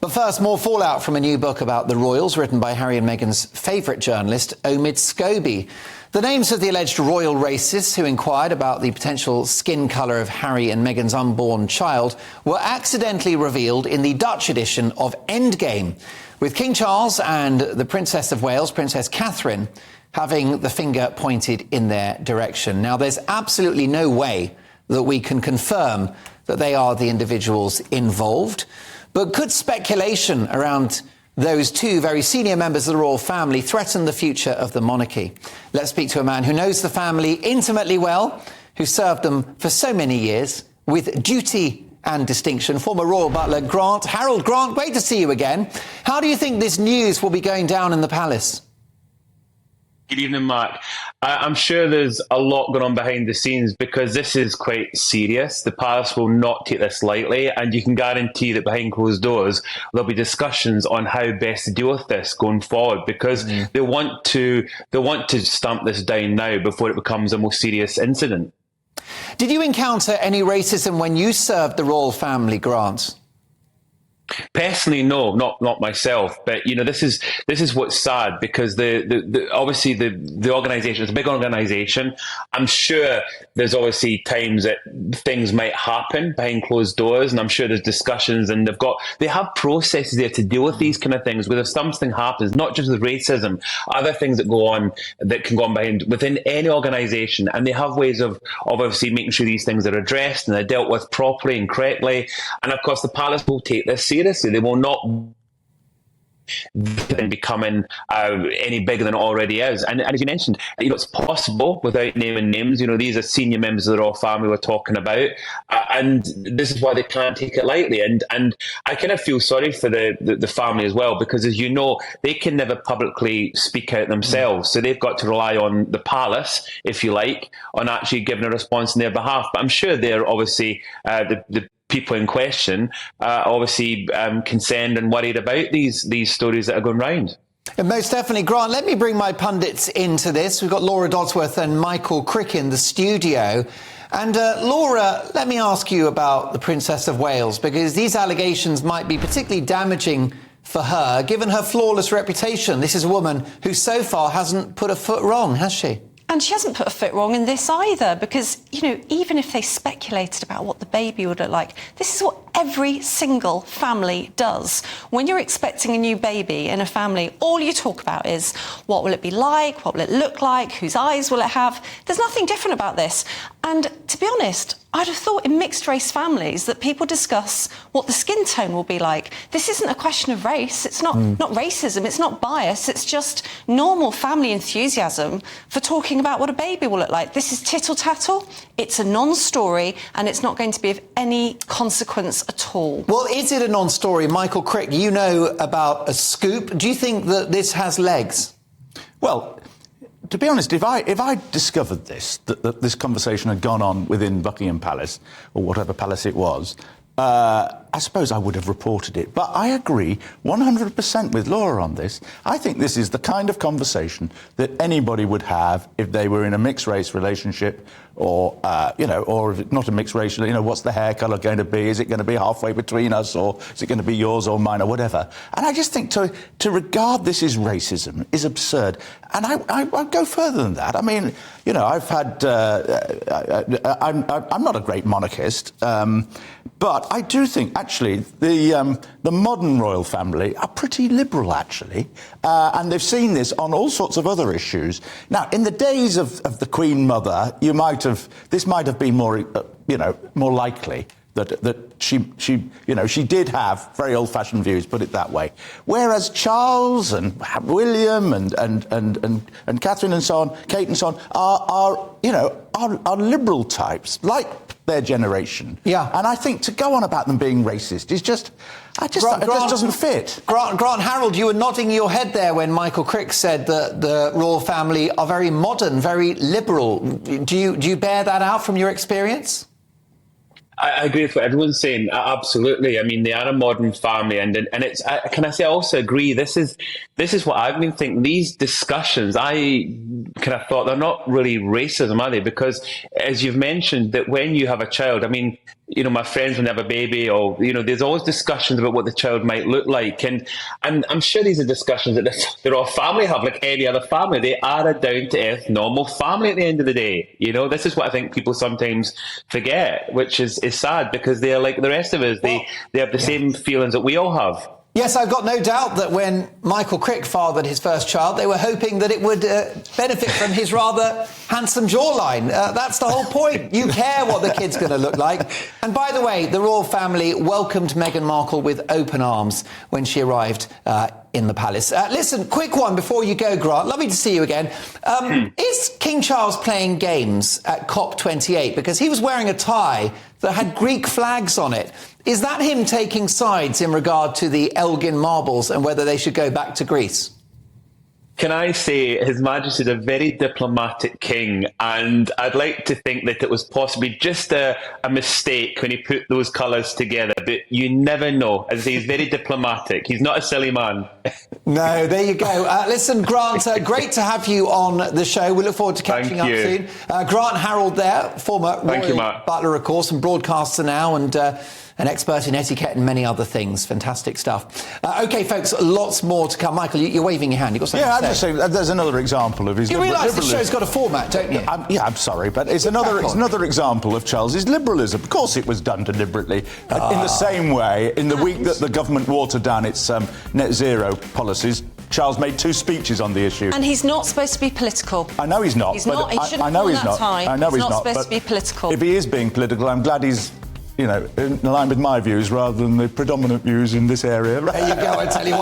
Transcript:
But first, more fallout from a new book about the royals written by Harry and Meghan's favourite journalist, Omid Scobie. The names of the alleged royal racists who inquired about the potential skin colour of Harry and Meghan's unborn child were accidentally revealed in the Dutch edition of Endgame, with King Charles and the Princess of Wales, Princess Catherine, having the finger pointed in their direction. Now, there's absolutely no way that we can confirm that they are the individuals involved. But could speculation around those two very senior members of the royal family threaten the future of the monarchy? Let's speak to a man who knows the family intimately well, who served them for so many years with duty and distinction, former Royal Butler Grant. Harrold, Grant, great to see you again. How do you think this news will be going down in the palace? Good evening, Mark. I'm sure there's a lot going on behind the scenes because this is quite serious. The palace will not take this lightly, and you can guarantee that behind closed doors there'll be discussions on how best to deal with this going forward, because they want to stamp this down now before it becomes a more serious incident. Did you encounter any racism when you served the royal family, Grant? Personally, no, not myself. But you know, this is what's sad, because the obviously the organisation, it's a big organisation. I'm sure there's obviously times that things might happen behind closed doors, and I'm sure there's discussions, and they have processes there to deal with these kind of things. Where if something happens, not just with racism, other things that go on that can go on within any organisation, and they have ways of obviously making sure these things are addressed and they're dealt with properly and correctly. And of course, the palace will take this seriously. They will not becoming any bigger than it already is. And as you mentioned, you know, it's possible without naming names. You know, these are senior members of the royal family we're talking about, and this is why they can't take it lightly. And I kind of feel sorry for the family as well, because as you know, they can never publicly speak out themselves, so they've got to rely on the palace, if you like, on actually giving a response on their behalf. But I'm sure they're obviously the people in question obviously concerned and worried about these stories that are going round. Most definitely. Grant, let me bring my pundits into this. We've got Laura Dodsworth and Michael Crick in the studio. And Laura, let me ask you about the Princess of Wales, because these allegations might be particularly damaging for her, given her flawless reputation. This is a woman who so far hasn't put a foot wrong, has she? And she hasn't put a foot wrong in this either, because, you know, even if they speculated about what the baby would look like, this is what every single family does. When you're expecting a new baby in a family, all you talk about is what will it be like, what will it look like, whose eyes will it have. There's nothing different about this. And to be honest, I'd have thought in mixed-race families that people discuss what the skin tone will be like. This isn't a question of race. It's not racism. It's not bias. It's just normal family enthusiasm for talking about what a baby will look like. This is tittle-tattle. It's a non-story, and it's not going to be of any consequence at all. Well, is it a non-story? Michael Crick, you know about a scoop. Do you think that this has legs? Well, to be honest, if I discovered that this conversation had gone on within Buckingham Palace, or whatever palace it was, I suppose I would have reported it. But I agree 100% with Laura on this. I think this is the kind of conversation that anybody would have if they were in a mixed-race relationship, or, or if it's not a mixed race, you know, what's the hair colour going to be? Is it going to be halfway between us, or is it going to be yours or mine, or whatever? And I just think to regard this as racism is absurd. And I'd go further than that. I mean, you know, I've had... I'm not a great monarchist, but I do think, actually, the modern royal family are pretty liberal, actually, and they've seen this on all sorts of other issues. Now, in the days of the Queen Mother, this might have been more, more likely that she did have very old-fashioned views, put it that way. Whereas Charles and William and Catherine and so on, Kate and so on, are liberal types, like their generation. Yeah. And I think to go on about them being racist is just... it just doesn't fit. Grant, Harrold, you were nodding your head there when Michael Crick said that the royal family are very modern, very liberal. Do you bear that out from your experience? I agree with what everyone's saying. Absolutely. I mean, they are a modern family, and it's. Can I say? I also agree. This is what I've been thinking. These discussions, I kind of thought they're not really racism, are they? Because as you've mentioned, that when you have a child, I mean, my friends when they have a baby, or there's always discussions about what the child might look like, and I'm sure these are discussions that their all family have, like any other family. They are a down to earth, normal family at the end of the day. This is what I think people sometimes forget, which is sad, because they are like the rest of us. They have the same feelings that we all have. Yes, I've got no doubt that when Michael Crick fathered his first child, they were hoping that it would benefit from his rather handsome jawline. That's the whole point. You care what the kid's going to look like. And by the way, the royal family welcomed Meghan Markle with open arms when she arrived in the palace. Listen, quick one before you go, Grant. Lovely to see you again. Is King Charles playing games at COP28? Because he was wearing a tie that had Greek flags on it. Is that him taking sides in regard to the Elgin marbles and whether they should go back to Greece? Can I say His Majesty is a very diplomatic king, and I'd like to think that it was possibly just a mistake when he put those colours together, but you never know. As I say, he's very diplomatic. He's not a silly man. No, there you go. Listen, Grant, great to have you on the show. We look forward to catching up soon. Grant Harrold there, former Royal Butler, of course, and broadcaster now, and an expert in etiquette and many other things. Fantastic stuff. OK, folks, lots more to come. Michael, you're waving your hand. You've got something to say. I'm just saying, there's another example of his... You realise the show's got a format, don't you? I'm sorry, but it's another example of Charles's liberalism. Of course it was done deliberately. In the same way, in the week that the government watered down its net zero policies, Charles made 2 speeches on the issue. And he's not supposed to be political. I know he's not. He's not. He shouldn't have worn that tie. I know he's not supposed to be political. If he is being political, I'm glad he's in line with my views rather than the predominant views in this area. There you go, I tell you what.